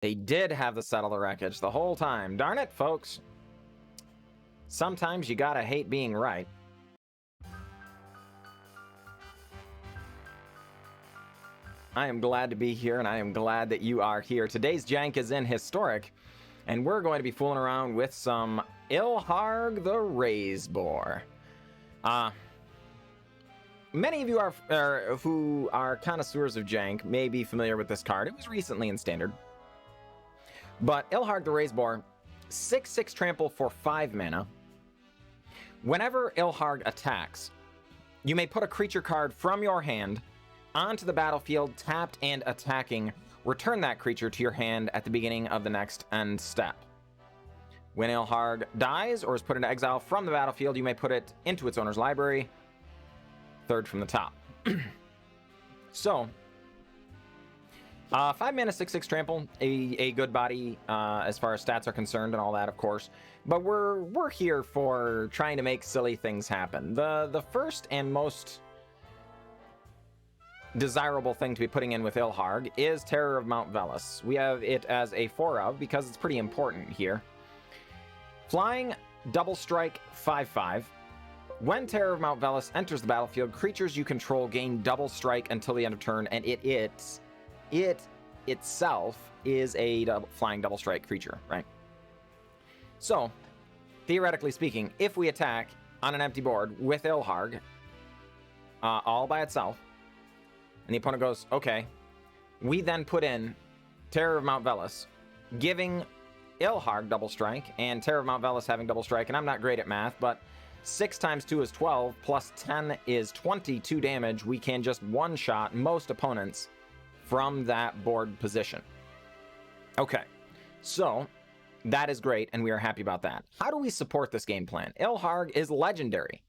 They did have the Settle the Wreckage the whole time. Darn it, folks. Sometimes you gotta hate being right. I am glad to be here, and I am glad that you are here. Today's jank is in Historic, and we're going to be fooling around with some Ilharg the Raze-Boar. Many of you who are connoisseurs of jank may be familiar with this card. It was recently in Standard. But Ilharg the Raze-Boar, 6/6 trample for 5 mana. Whenever Ilharg attacks, you may put a creature card from your hand onto the battlefield, tapped and attacking. Return that creature to your hand at the beginning of the next end step. When Ilharg dies or is put into exile from the battlefield, you may put it into its owner's library, third from the top. So, 5 mana, 6/6 trample, a good body as far as stats are concerned and all that, of course. But we're here for trying to make silly things happen. The first and most desirable thing to be putting in with Ilharg is Terror of Mount Velus. We have it as a 4/of because it's pretty important here. Flying, double strike, 5/5. When Terror of Mount Velus enters the battlefield, creatures you control gain double strike until the end of turn, and it itself is a flying double strike creature, right? So, theoretically speaking, if we attack on an empty board with Ilharg, all by itself, and the opponent goes, okay, we then put in Terror of Mount Velus, giving Ilharg double strike, and Terror of Mount Velus having double strike, and I'm not great at math, but 6 times 2 is 12, plus 10 is 22 damage. We can just one-shot most opponents from that board position. Okay, so that is great, and we are happy about that. How do we support this game plan? Ilharg is legendary.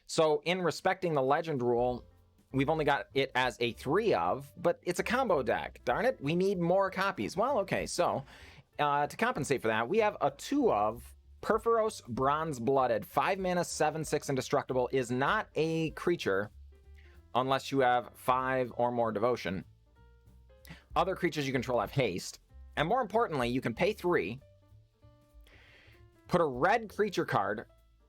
So in respecting the legend rule, we've only got it as a 3/of, but it's a combo deck. Darn it, we need more copies. Well, okay, so to compensate for that, we have a 2/of Purphoros Bronze-Blooded. 5 mana, 7/6 indestructible, is not a creature unless you have 5 or more devotion. Other creatures you control have haste. And more importantly, you can pay 3, put a red creature card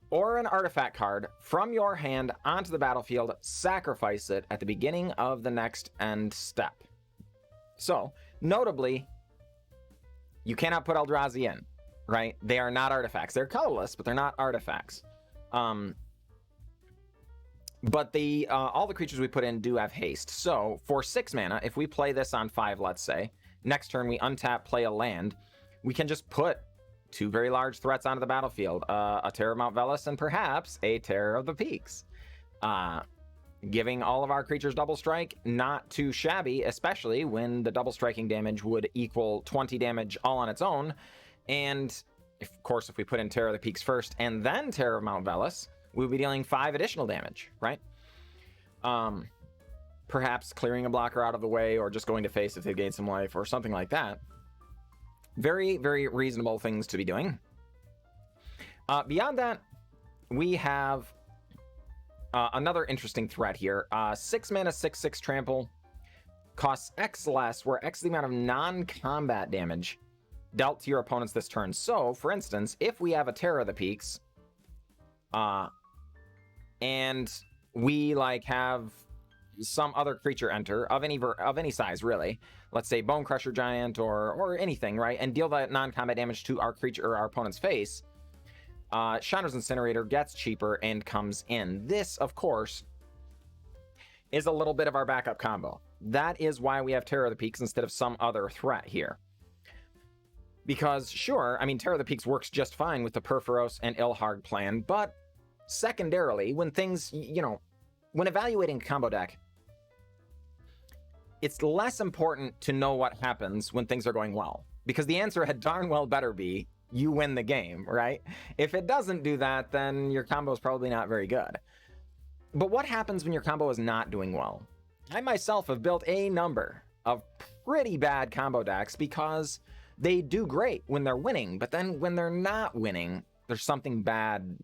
or an artifact card from your hand onto the battlefield, sacrifice it at the beginning of the next end step. So, notably, you cannot put Eldrazi in, right? They are not artifacts. They're colorless, but they're not artifacts. But all the creatures we put in do have haste. So, for 6 mana, if we play this on 5, let's say, next turn we untap, play a land, we can just put 2 very large threats onto the battlefield, a Terror of Mount Velus and perhaps a Terror of the Peaks. Giving all of our creatures double strike, not too shabby, especially when the double striking damage would equal 20 damage all on its own. And, of course, if we put in Terror of the Peaks first and then Terror of Mount Velus, we would be dealing 5 additional damage, right? Perhaps clearing a blocker out of the way or just going to face if they gain some life or something like that. Very, very reasonable things to be doing. Beyond that, we have another interesting threat here. 6 mana, 6/6 trample, costs X less, where X is the amount of non-combat damage dealt to your opponents this turn. So, for instance, if we have a Terror of the Peaks, and we have some other creature enter of any size, really. Let's say Bonecrusher Giant or anything, right? And deal that non-combat damage to our creature or our opponent's face. Chandra's Incinerator gets cheaper and comes in. This, of course, is a little bit of our backup combo. That is why we have Terror of the Peaks instead of some other threat here. Because, sure, I mean, Terror of the Peaks works just fine with the Purphoros and Ilharg plan, but secondarily, when things, when evaluating a combo deck, it's less important to know what happens when things are going well. Because the answer had darn well better be, you win the game, right? If it doesn't do that, then your combo is probably not very good. But what happens when your combo is not doing well? I myself have built a number of pretty bad combo decks because they do great when they're winning, but then when they're not winning, there's something bad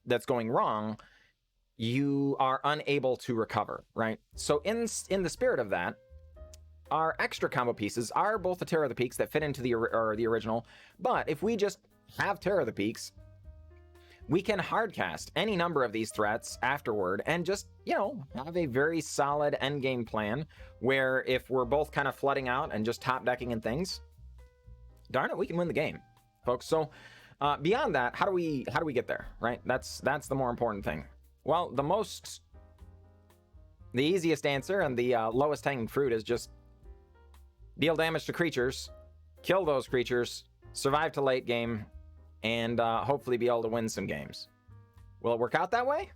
that's going wrong. You are unable to recover, right? So in the spirit of that, our extra combo pieces are both the Terror of the Peaks that fit into the original, but if we just have Terror of the Peaks, we can hardcast any number of these threats afterward and just, you know, have a very solid endgame plan where if we're both kind of flooding out and just top decking and things, darn it, we can win the game, folks. So beyond that, how do we get there, right? That's the more important thing. Well, the easiest answer and the lowest hanging fruit is just deal damage to creatures, kill those creatures, survive to late game, and hopefully be able to win some games. Will it work out that way?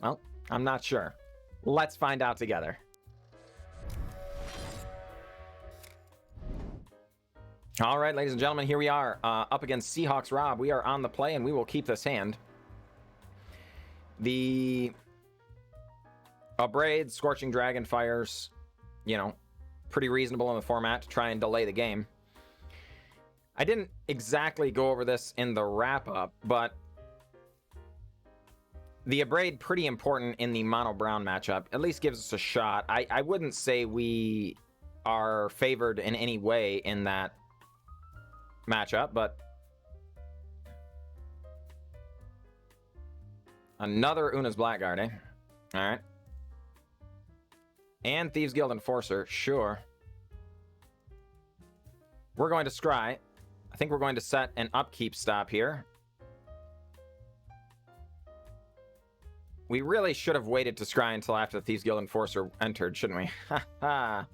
Well, I'm not sure. Let's find out together. All right, ladies and gentlemen, here we are up against Seahawks Rob. We are on the play, and we will keep this hand. The Abrade, Scorching Dragonfires, you know, pretty reasonable in the format to try and delay the game. I didn't exactly go over this in the wrap-up, but the Abrade pretty important in the mono-brown matchup. At least gives us a shot. I wouldn't say we are favored in any way in that matchup, but another Una's Blackguard, eh? All right. And Thieves Guild Enforcer, sure. We're going to scry. I think we're going to set an upkeep stop here. We really should have waited to scry until after the Thieves Guild Enforcer entered, shouldn't we? Ha.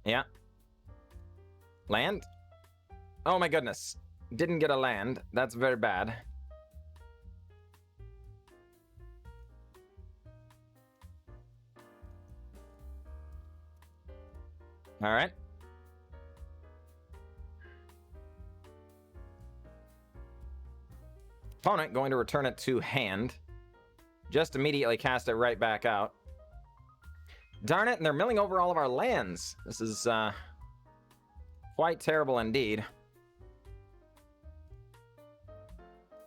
Yeah. Land? Oh my goodness. Didn't get a land. That's very bad. All right. Opponent going to return it to hand. Just immediately cast it right back out. Darn it, and they're milling over all of our lands. This is quite terrible indeed.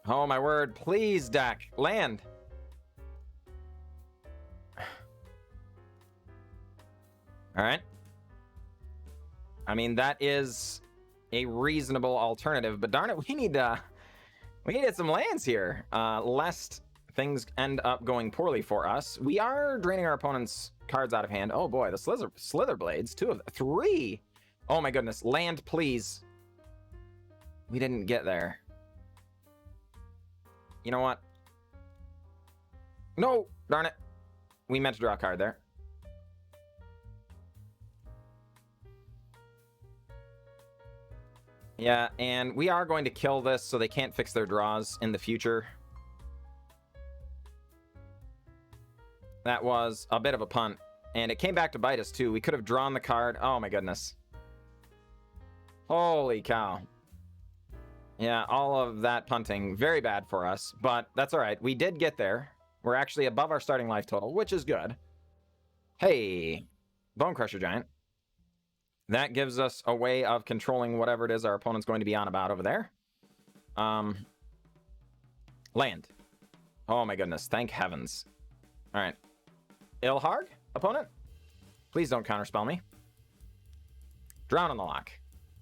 Oh my word, please, deck. Land. All right. I mean, that is a reasonable alternative, but darn it, we needed some lands here, lest things end up going poorly for us. We are draining our opponent's cards out of hand. Oh boy, the Slither Blades, 3. Oh my goodness, land, please. We didn't get there. You know what? No, darn it. We meant to draw a card there. Yeah, and we are going to kill this so they can't fix their draws in the future. That was a bit of a punt, and it came back to bite us too. We could have drawn the card. Oh my goodness. Holy cow. Yeah, all of that punting, very bad for us, but that's all right. We did get there. We're actually above our starting life total, which is good. Hey, Bonecrusher Giant. That gives us a way of controlling whatever it is our opponent's going to be on about over there. Land. Oh my goodness, thank heavens. All right. Ilharg, opponent. Please don't counterspell me. Drown on the lock.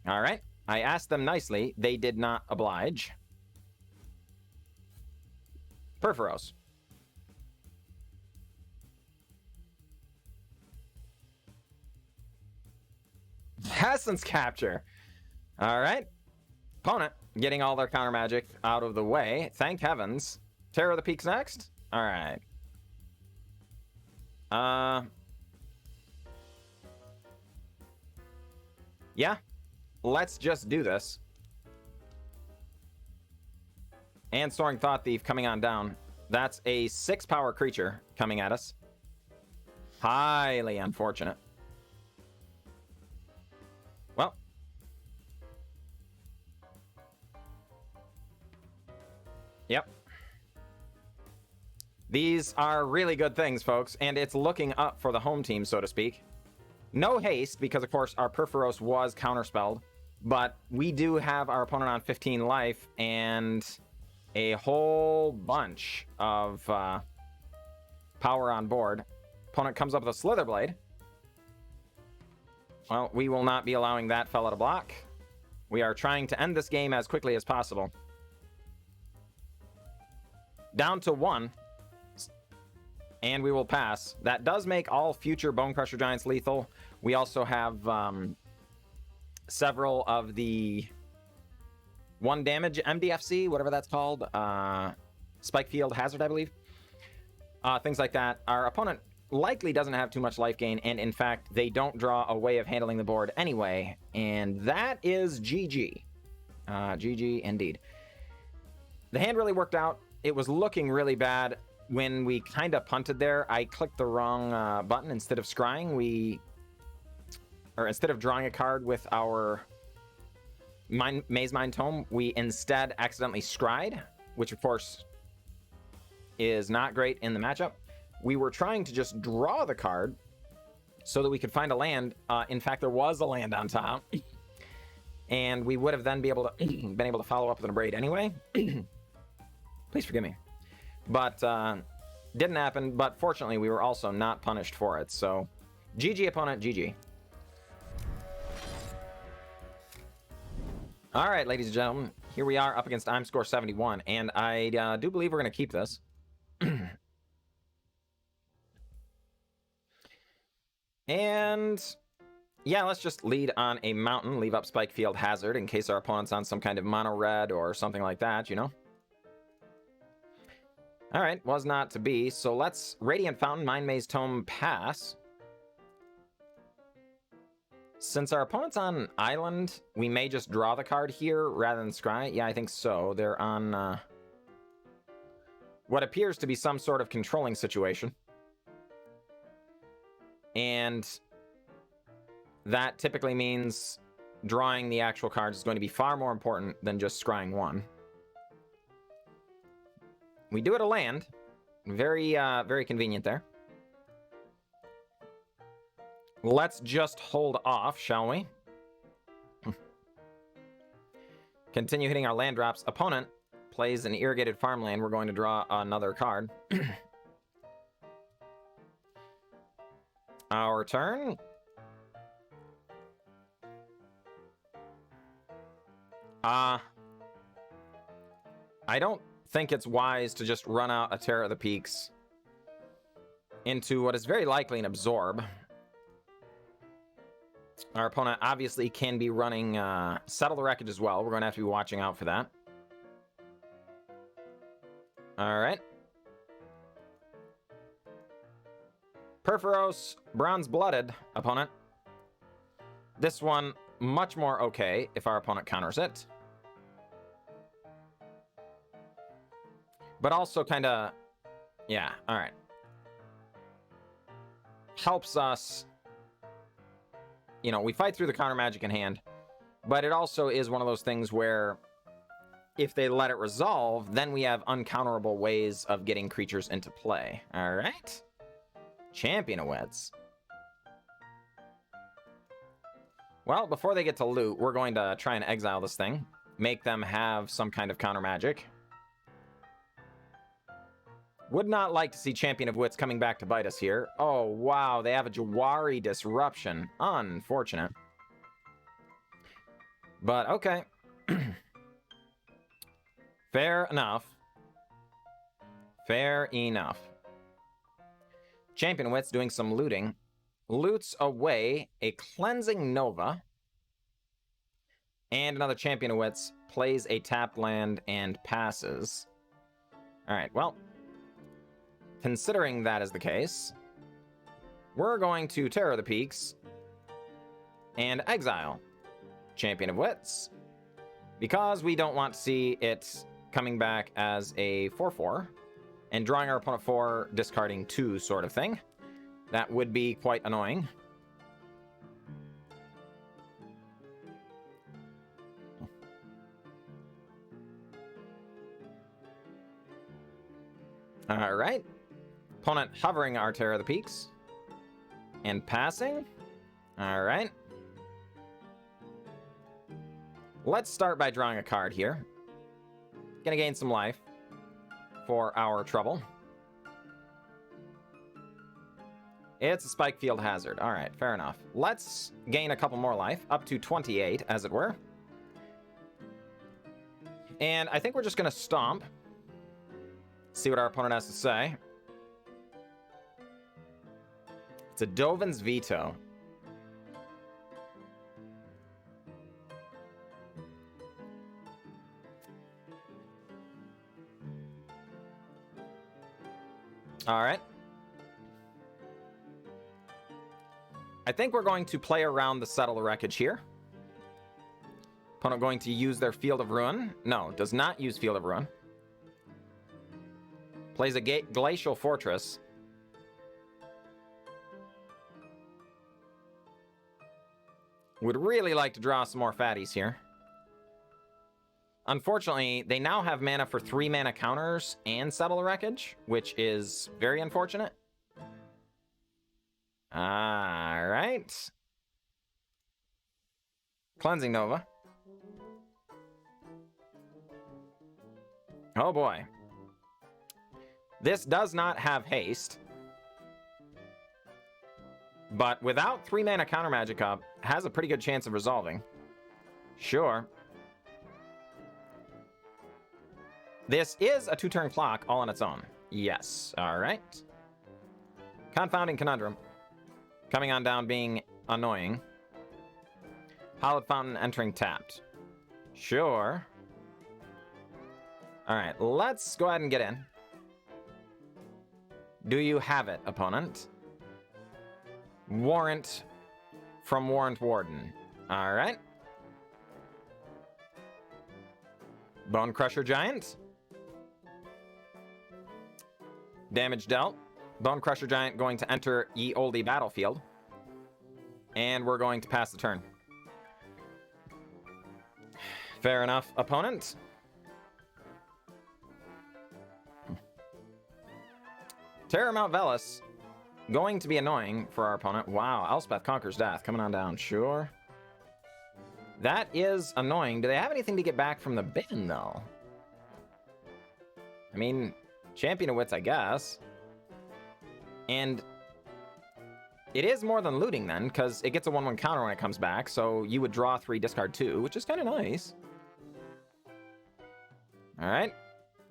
All right. I asked them nicely. They did not oblige. Purphoros. Essence Capture. All right. Opponent getting all their counter magic out of the way. Thank heavens. Terror of the Peaks next. All right. Yeah. Let's just do this. And Soaring Thought Thief coming on down. That's a 6-power creature coming at us. Highly unfortunate. Well. Yep. These are really good things, folks, and it's looking up for the home team, so to speak. No haste, because, of course, our Purphoros was counterspelled, but we do have our opponent on 15 life and a whole bunch of power on board. Opponent comes up with a Slither Blade. Well, we will not be allowing that fella to block. We are trying to end this game as quickly as possible. Down to 1. And we will pass. That does make all future Bonecrusher Giants lethal. We also have several of the 1 damage MDFC, whatever that's called. Spikefield Hazard, I believe. Things like that. Our opponent likely doesn't have too much life gain, and in fact, they don't draw a way of handling the board anyway. And that is GG. GG indeed. The hand really worked out. It was looking really bad. When we kind of punted there, I clicked the wrong button. Instead of scrying, instead of drawing a card with our Mazemind Tome, we instead accidentally scryed, which of course is not great in the matchup. We were trying to just draw the card so that we could find a land. In fact, there was a land on top, and we would have then been able to follow up with an Abrade anyway. Please forgive me. But didn't happen. But fortunately, we were also not punished for it. So, GG opponent, GG. All right, ladies and gentlemen, here we are up against I'm Score 71, and I do believe we're going to keep this. And yeah, let's just lead on a mountain, leave up Spikefield Hazard in case our opponent's on some kind of mono red or something like that, you know. All right, was not to be. So let's Radiant Fountain, Mind Maze Tome, pass. Since our opponent's on island, we may just draw the card here rather than scry. Yeah, I think so. They're on what appears to be some sort of controlling situation. And that typically means drawing the actual cards is going to be far more important than just scrying one. We do it a land. Very, very convenient there. Let's just hold off, shall we? Continue hitting our land drops. Opponent plays an irrigated farmland. We're going to draw another card. Our turn. I don't think it's wise to just run out a Terror of the Peaks into what is very likely an Absorb. Our opponent obviously can be running Settle the Wreckage as well. We're going to have to be watching out for that. All right. Purphoros, Bronze Blooded, opponent. This one, much more okay if our opponent counters it. But also kind of, yeah, all right. Helps us, you know, we fight through the counter magic in hand, but it also is one of those things where if they let it resolve, then we have uncounterable ways of getting creatures into play. All right. Champion of Wits. Well, before they get to loot, we're going to try and exile this thing. Make them have some kind of counter magic. Would not like to see Champion of Wits coming back to bite us here. Oh, wow. They have a Jawari Disruption. Unfortunate. But, okay. Fair enough. Fair enough. Champion of Wits doing some looting. Loots away a Cleansing Nova. And another Champion of Wits plays a tapped land and passes. Alright, well. Considering that is the case, we're going to Terror of the Peaks and exile Champion of Wits. Because we don't want to see it coming back as a 4/4. And drawing our opponent 4, discarding 2 sort of thing. That would be quite annoying. Alright. Opponent hovering our Terror of the Peaks. And passing. Alright. Let's start by drawing a card here. Gonna gain some life for our trouble. It's a Spikefield Hazard. All right, fair enough. Let's gain a couple more life, up to 28, as it were. And I think we're just going to stomp. See what our opponent has to say. It's a Dovin's Veto. All right. I think we're going to play around the Settle the Wreckage here. Opponent going to use their Field of Ruin. No, does not use Field of Ruin. Plays a Glacial Fortress. Would really like to draw some more fatties here. Unfortunately, they now have mana for 3 mana counters and Settle the Wreckage, which is very unfortunate. Alright. Cleansing Nova. Oh boy. This does not have haste. But without 3 mana counter magic up, has a pretty good chance of resolving. Sure. This is a 2-turn clock all on its own. Yes. Alright. Confounding Conundrum. Coming on down being annoying. Hallowed Fountain entering tapped. Sure. Alright, let's go ahead and get in. Do you have it, opponent? Warrant from Warrant Warden. Alright. Bonecrusher Giant. Damage dealt. Bonecrusher Giant going to enter Ye Olde Battlefield. And we're going to pass the turn. Fair enough, opponent. Terramount Velus. Going to be annoying for our opponent. Wow, Elspeth Conquers Death. Coming on down, sure. That is annoying. Do they have anything to get back from the bin, though? I mean, Champion of Wits, I guess. And it is more than looting, then, because it gets a 1/1 counter when it comes back, so you would draw 3, discard 2, which is kind of nice. Alright.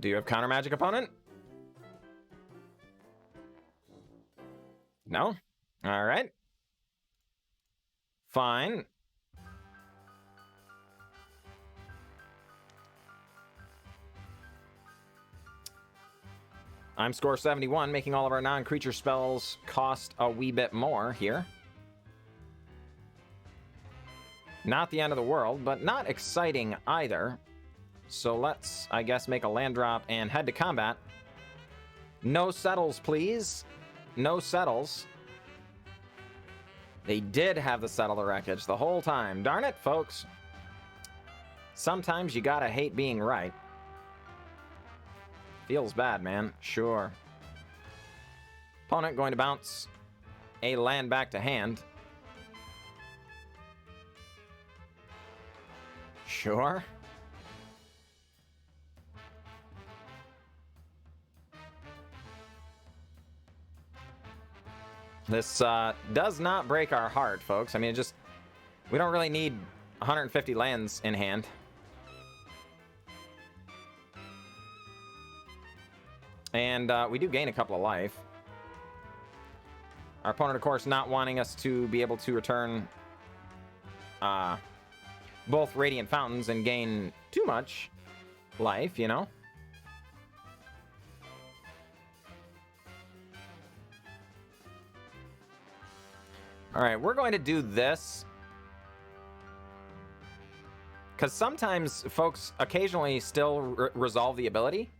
Do you have counter magic, opponent? No? Alright. Fine. I'm score 71, making all of our non-creature spells cost a wee bit more here. Not the end of the world, but not exciting either. So let's, I guess, make a land drop and head to combat. No settles, please. No settles. They did have the Settle the Wreckage the whole time. Darn it, folks. Sometimes you gotta hate being right. Feels bad, man. Sure. Opponent going to bounce a land back to hand. Sure. This does not break our heart, folks. I mean, it just... we don't really need 150 lands in hand. And we do gain a couple of life. Our opponent, of course, not wanting us to be able to return both Radiant Fountains and gain too much life, you know? Alright, we're going to do this. Because sometimes folks occasionally still resolve the ability.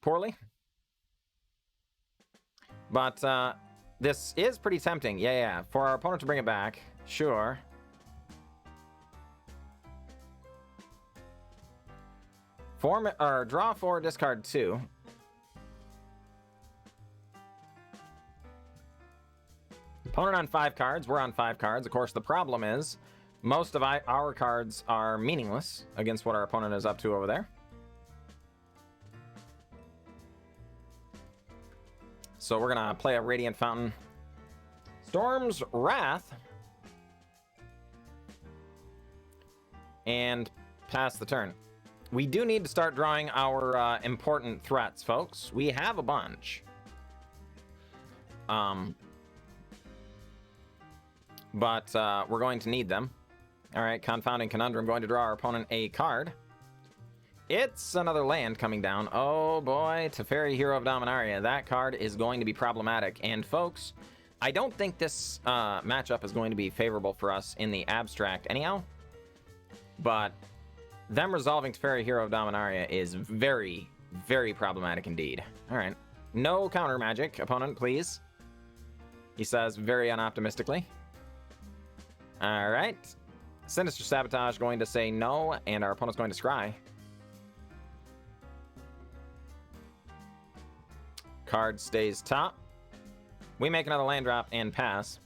Poorly. But this is pretty tempting. Yeah. For our opponent to bring it back. Sure. Draw 4, discard 2. Opponent on 5 cards. We're on 5 cards. Of course, the problem is most of our cards are meaningless against what our opponent is up to over there. So we're gonna play a Radiant Fountain. Storm's Wrath. And pass the turn. We do need to start drawing our important threats, folks. We have a bunch. But we're going to need them. All right, Confounding Conundrum, going to draw our opponent a card. It's another land coming down. Oh boy, Teferi, Hero of Dominaria. That card is going to be problematic. And folks, I don't think this matchup is going to be favorable for us in the abstract anyhow. But them resolving Teferi, Hero of Dominaria is very, very problematic indeed. All right, no counter magic, opponent, please. He says very unoptimistically. All right. Sinister Sabotage going to say no, and our opponent's going to scry. Card stays top. We make another land drop and pass.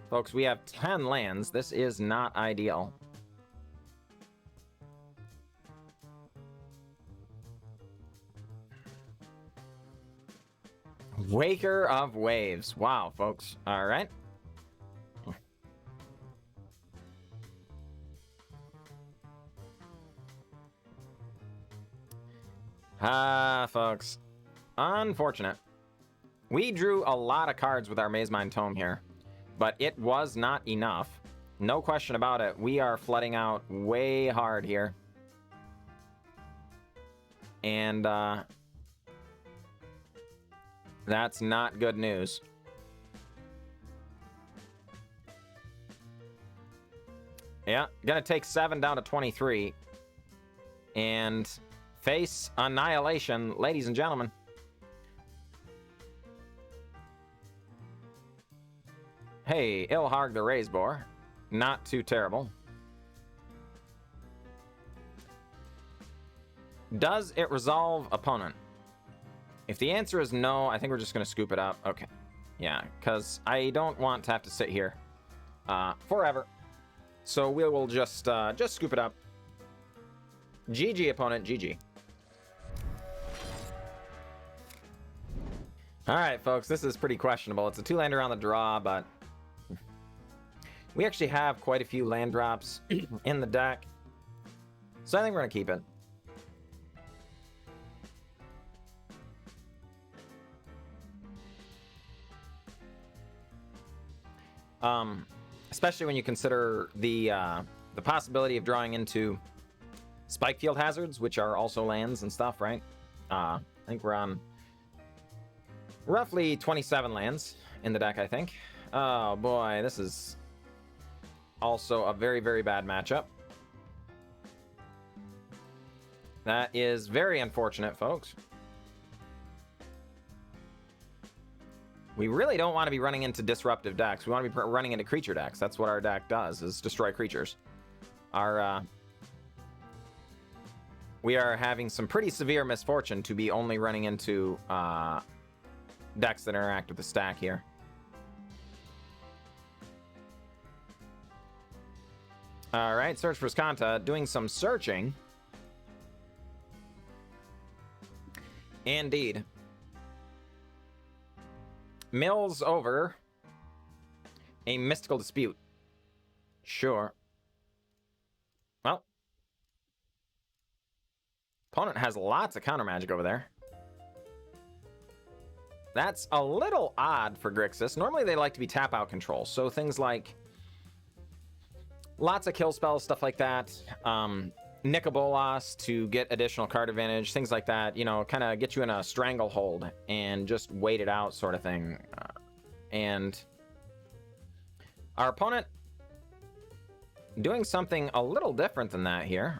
Folks, we have 10 lands. This is not ideal. Waker of Waves. Wow, folks. All right. Folks. Unfortunate. We drew a lot of cards with our Mazemind Tome here, but it was not enough. No question about it. We are flooding out way hard here. And, that's not good news. Yeah, gonna take 7 down to 23. And face annihilation, ladies and gentlemen. Hey, Ilharg the Raze-Boar. Not too terrible. Does it resolve opponent? If the answer is no, I think we're just going to scoop it up. Okay. Yeah, because I don't want to have to sit here forever. So we will just scoop it up. GG, opponent. GG. All right, folks. This is pretty questionable. It's a 2-lander on the draw, but we actually have quite a few land drops in the deck. So I think we're going to keep it. Especially when you consider the possibility of drawing into Spikefield Hazards, which are also lands and stuff, right? I think we're on roughly 27 lands in the deck, I think. Oh boy, this is also a very, very bad matchup. That is very unfortunate, folks. We really don't want to be running into disruptive decks. We want to be running into creature decks. That's what our deck does, is destroy creatures. We are having some pretty severe misfortune to be only running into decks that interact with the stack here. All right, Search for Skanta, doing some searching. Indeed. Mills over a Mystical Dispute. Sure. Well, opponent has lots of counter magic over there. That's a little odd for Grixis. Normally they like to be tap out control, so things like lots of kill spells, stuff like that. Nicobolas to get additional card advantage, things like that, you know, kind of get you in a stranglehold and just wait it out sort of thing. And our opponent doing something a little different than that here.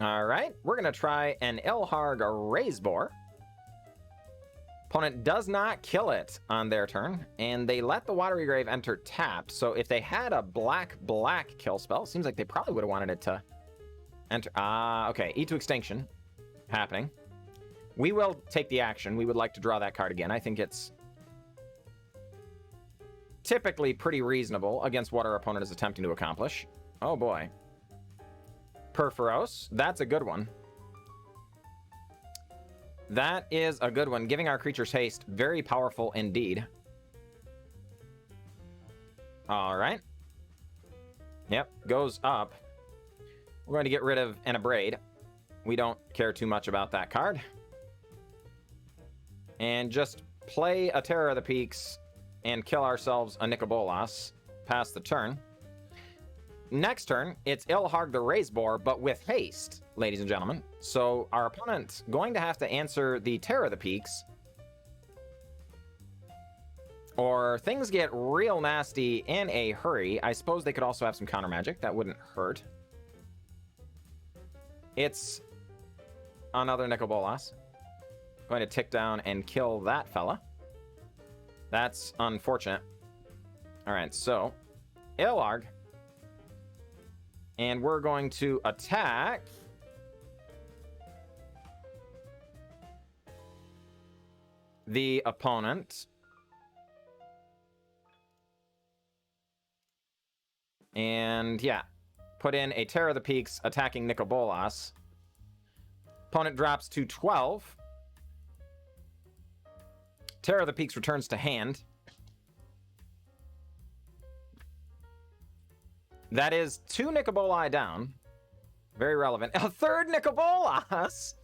All right, we're going to try an Ilharg Raze-Boar. Opponent does not kill it on their turn, and they let the Watery Grave enter tapped. So if they had a black kill spell, seems like they probably would have wanted it to enter. Okay, E to Extinction happening. We will take the action. We would like to draw that card again. I think it's typically pretty reasonable against what our opponent is attempting to accomplish. Oh boy. Purphoros, that's a good one. That is a good one. Giving our creatures haste. Very powerful indeed. Alright. Yep, goes up. We're going to get rid of an Abrade. We don't care too much about that card. And just play a Terror of the Peaks and kill ourselves a Nikobolas. Pass the turn. Next turn, it's Ilharg the Raze-Boar, but with haste, ladies and gentlemen. So our opponent's going to have to answer the Terror of the Peaks, or things get real nasty in a hurry. I suppose they could also have some counter magic. That wouldn't hurt. It's another Nikobolas. Going to tick down and kill that fella. That's unfortunate. All right, so Ilharg. And we're going to attack the opponent. And yeah, put in a Terror of the Peaks attacking Nikobolas. Opponent drops to 12. Terror of the Peaks returns to hand. That is 2 Nikoboli down. Very relevant. A third Nikobolas!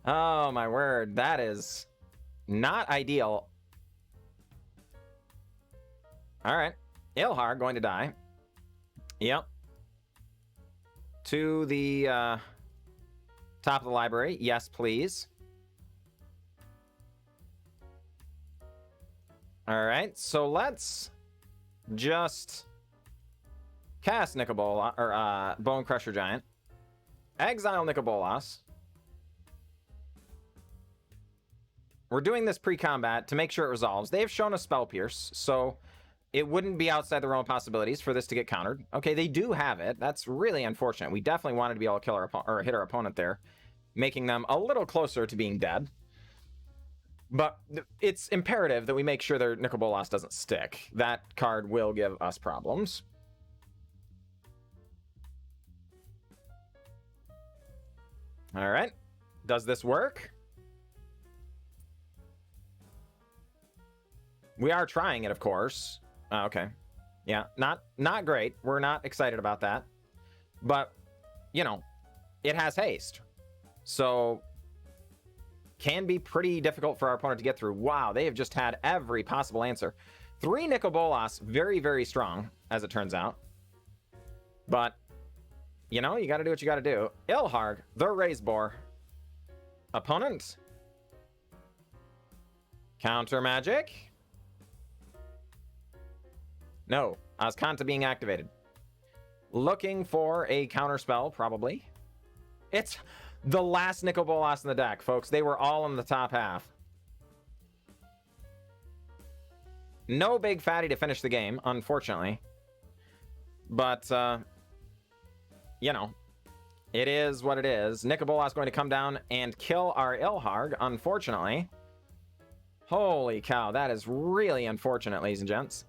Oh my word, that is not ideal. Alright, Ilharg going to die. Yep. To the top of the library. Yes, please. Alright, so let's just cast Nikobolas, or Bonecrusher Giant. Exile Nikobolas. We're doing this pre-combat to make sure it resolves. They have shown a Spell Pierce, so it wouldn't be outside the realm of possibilities for this to get countered. Okay, they do have it. That's really unfortunate. We definitely wanted to be able to kill our or hit our opponent there, making them a little closer to being dead. But it's imperative that we make sure their Nikobolas doesn't stick. That card will give us problems. All right. Does this work? We are trying it, of course. Okay. Yeah, not great. We're not excited about that. But, you know, it has haste. So, can be pretty difficult for our opponent to get through. Wow, they have just had every possible answer. 3 Nikobolas, very, very strong, as it turns out. But, you know, you gotta do what you gotta do. Ilharg, the Raze-Boar. Opponent. Counter magic. No, Azcanta being activated. Looking for a counter spell, probably. It's the last Nikobolas in the deck, folks. They were all in the top half. No big fatty to finish the game, unfortunately. But, you know, it is what it is. Nikobolas going to come down and kill our Ilharg, unfortunately. Holy cow, that is really unfortunate, ladies and gents.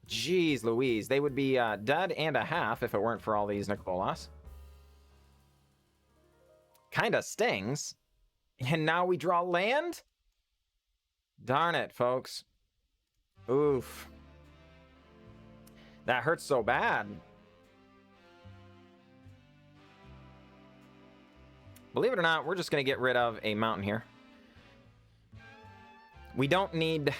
Jeez Louise, they would be dead and a half if it weren't for all these Nikobolas. Kinda stings. And now we draw land? Darn it, folks. Oof. That hurts so bad. Believe it or not, we're just going to get rid of a mountain here. We don't need...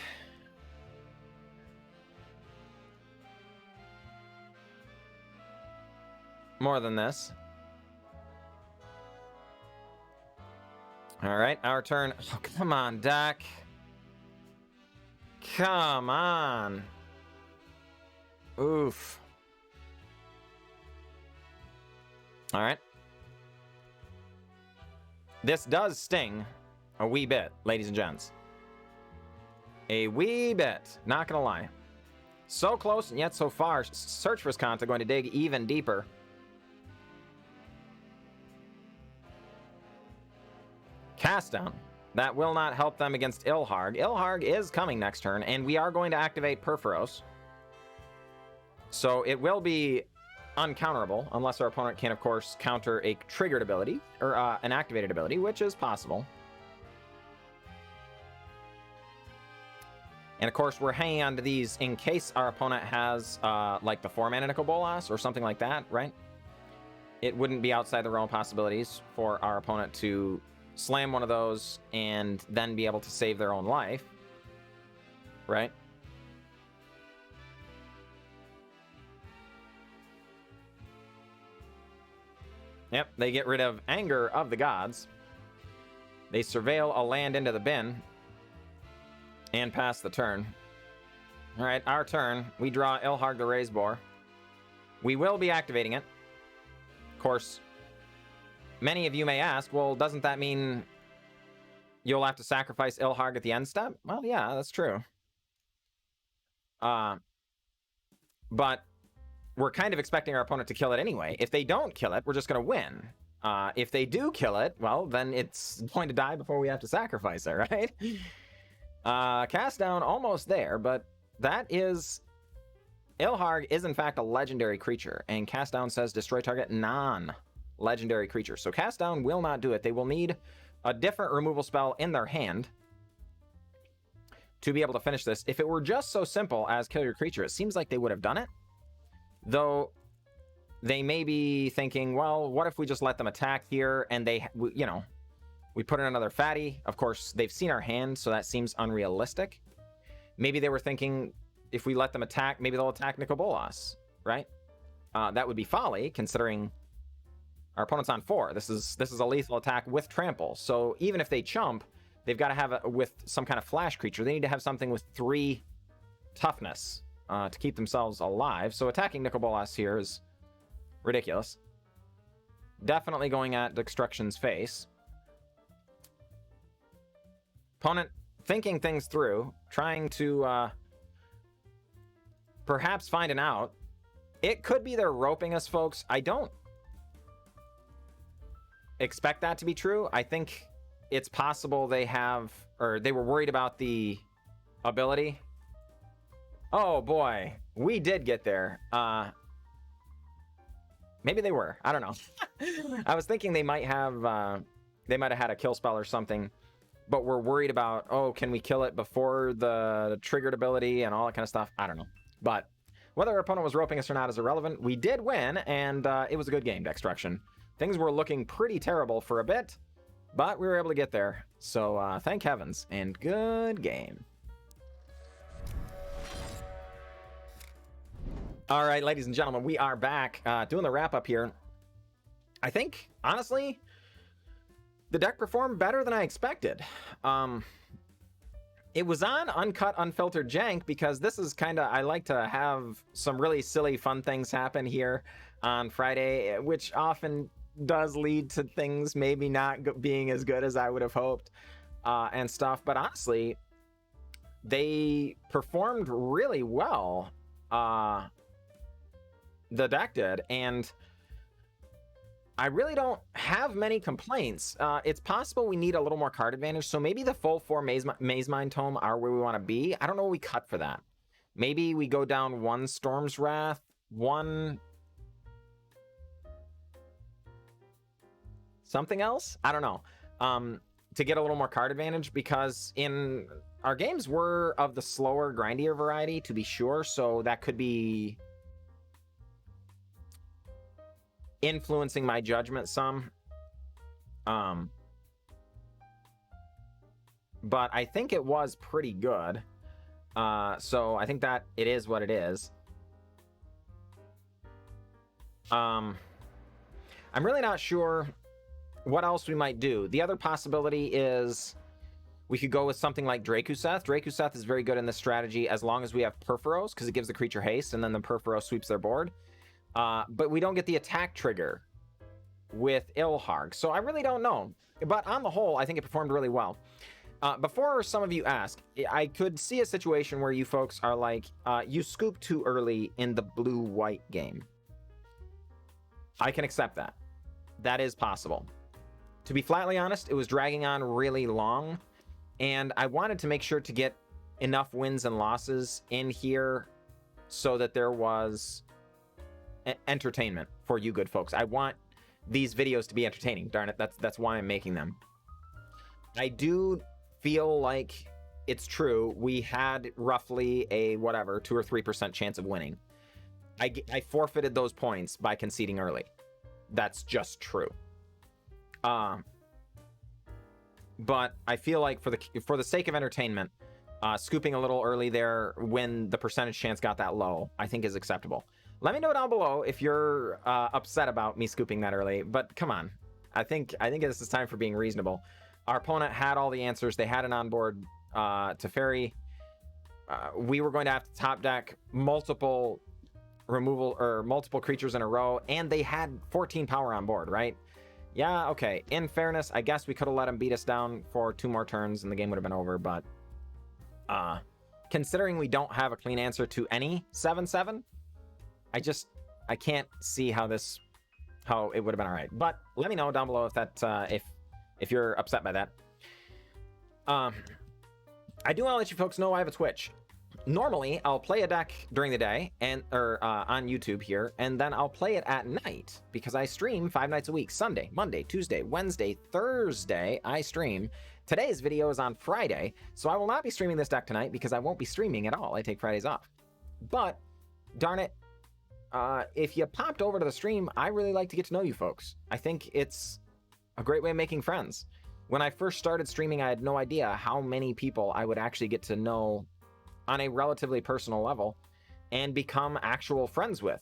more than this. All right, our turn. Oh, come on, deck. Come on. Oof. All right. This does sting a wee bit, ladies and gents. A wee bit. Not gonna lie. So close and yet so far. Search for Azcanta going to dig even deeper. Cast down. That will not help them against Ilharg. Ilharg is coming next turn, and we are going to activate Purphoros. So it will be uncounterable, unless our opponent can, of course, counter a triggered ability, or an activated ability, which is possible. And of course, we're hanging on to these in case our opponent has, like the 4-mana Nicol Bolas or something like that, right? It wouldn't be outside the realm of possibilities for our opponent to slam one of those and then be able to save their own life, right? Yep, they get rid of Anger of the Gods. They surveil a land into the bin and pass the turn. All right, our turn. We draw Ilharg the Raze-Boar. We will be activating it. Of course, many of you may ask, well, doesn't that mean you'll have to sacrifice Ilharg at the end step? Well, yeah, that's true. But we're kind of expecting our opponent to kill it anyway. If they don't kill it, we're just going to win. If they do kill it, well, then it's going to die before we have to sacrifice it, right? Cast down almost there, but that is... Ilharg is in fact a legendary creature, and cast down says destroy target non-legendary creature. So cast down will not do it. They will need a different removal spell in their hand to be able to finish this. If it were just so simple as kill your creature, it seems like they would have done it. Though they may be thinking, well, what if we just let them attack here and they, you know, we put in another fatty. Of course, they've seen our hand, so that seems unrealistic. Maybe they were thinking, if we let them attack, maybe they'll attack Nicol Bolas, right? That would be folly, considering our opponent's on 4. This is a lethal attack with trample. So even if they chump, they've got to have it with some kind of flash creature. They need to have something with 3 toughness to keep themselves alive. So attacking Nicol Bolas here is ridiculous. Definitely going at Destruction's face. Opponent thinking things through, trying to perhaps find an out. It could be they're roping us, folks. I don't expect that to be true. I think it's possible they have, or they were worried about the ability. Oh boy, we did get there. Maybe they were. I don't know. I was thinking they might have had a kill spell or something, but we're worried about, oh, can we kill it before the triggered ability and all that kind of stuff? I don't know. But whether our opponent was roping us or not is irrelevant. We did win, and it was a good game, Destruction. Things were looking pretty terrible for a bit, but we were able to get there. So thank heavens, and good game. All right, ladies and gentlemen, we are back doing the wrap-up here. I think, honestly, the deck performed better than I expected. It was on Uncut, Unfiltered Jank because this is kind of, I like to have some really silly, fun things happen here on Friday, which often does lead to things maybe not being as good as I would have hoped and stuff. But honestly, they performed really well. The deck did, and I really don't have many complaints. It's possible we need a little more card advantage, so maybe the full 4 Mazemind Tome are where we want to be. I don't know what we cut for that. Maybe we go down 1 Storm's Wrath, 1... something else? I don't know. To get a little more card advantage, because in our games we're of the slower, grindier variety, to be sure, so that could be influencing my judgment some. But I think it was pretty good. So I think that it is what it is. I'm really not sure what else we might do. The other possibility is we could go with something like Drakuseth. Drakuseth is very good in this strategy as long as we have Purphoros, because it gives the creature haste, and then the Purphoros sweeps their board. But we don't get the attack trigger with Ilharg, so I really don't know. But on the whole, I think it performed really well. Before some of you ask, I could see a situation where you folks are like, you scooped too early in the blue-white game. I can accept that. That is possible. To be flatly honest, it was dragging on really long, and I wanted to make sure to get enough wins and losses in here so that there was entertainment for you good folks. I want these videos to be entertaining. Darn it, that's why I'm making them. I do feel like it's true. We had roughly a whatever 2 or 3% chance of winning. I forfeited those points by conceding early. That's just true. But I feel like for the sake of entertainment, scooping a little early there when the percentage chance got that low, I think is acceptable. Let me know down below if you're upset about me scooping that early, but come on. I think this is time for being reasonable. Our opponent had all the answers. They had an onboard Teferi. We were going to have to top deck multiple removal or multiple creatures in a row, and they had 14 power on board, right? Yeah, okay. In fairness, I guess we could have let him beat us down for 2 more turns and the game would have been over, but considering we don't have a clean answer to any 7/7, I can't see how it would have been all right. But let me know down below if that if you're upset by that. I do want to let you folks know I have a Twitch. Normally, I'll play a deck during the day or on YouTube here, and then I'll play it at night because I stream 5 nights a week. Sunday, Monday, Tuesday, Wednesday, Thursday, I stream. Today's video is on Friday, so I will not be streaming this deck tonight because I won't be streaming at all. I take Fridays off. But, darn it, if you popped over to the stream, I really like to get to know you folks. I think it's a great way of making friends. When I first started streaming, I had no idea how many people I would actually get to know on a relatively personal level and become actual friends with.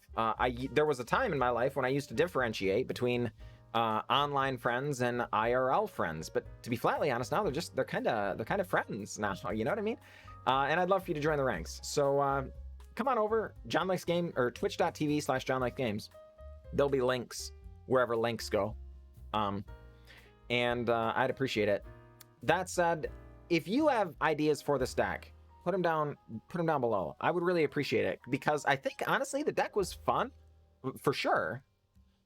There was a time in my life when I used to differentiate between online friends and IRL friends, but to be flatly honest, now they're kind of friends now. You know what I mean? And I'd love for you to join the ranks. So come on over, John Likes Game or twitch.tv/JohnLikesGames. There'll be links wherever links go, and I'd appreciate it. That said, if you have ideas for this deck, put them down below. I would really appreciate it because I think honestly the deck was fun for sure,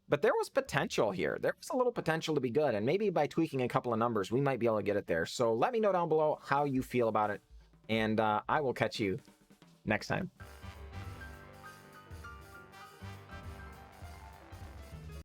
but there was potential here. There was a little potential to be good, and maybe by tweaking a couple of numbers we might be able to get it there. So let me know down below how you feel about it, and I will catch you next time.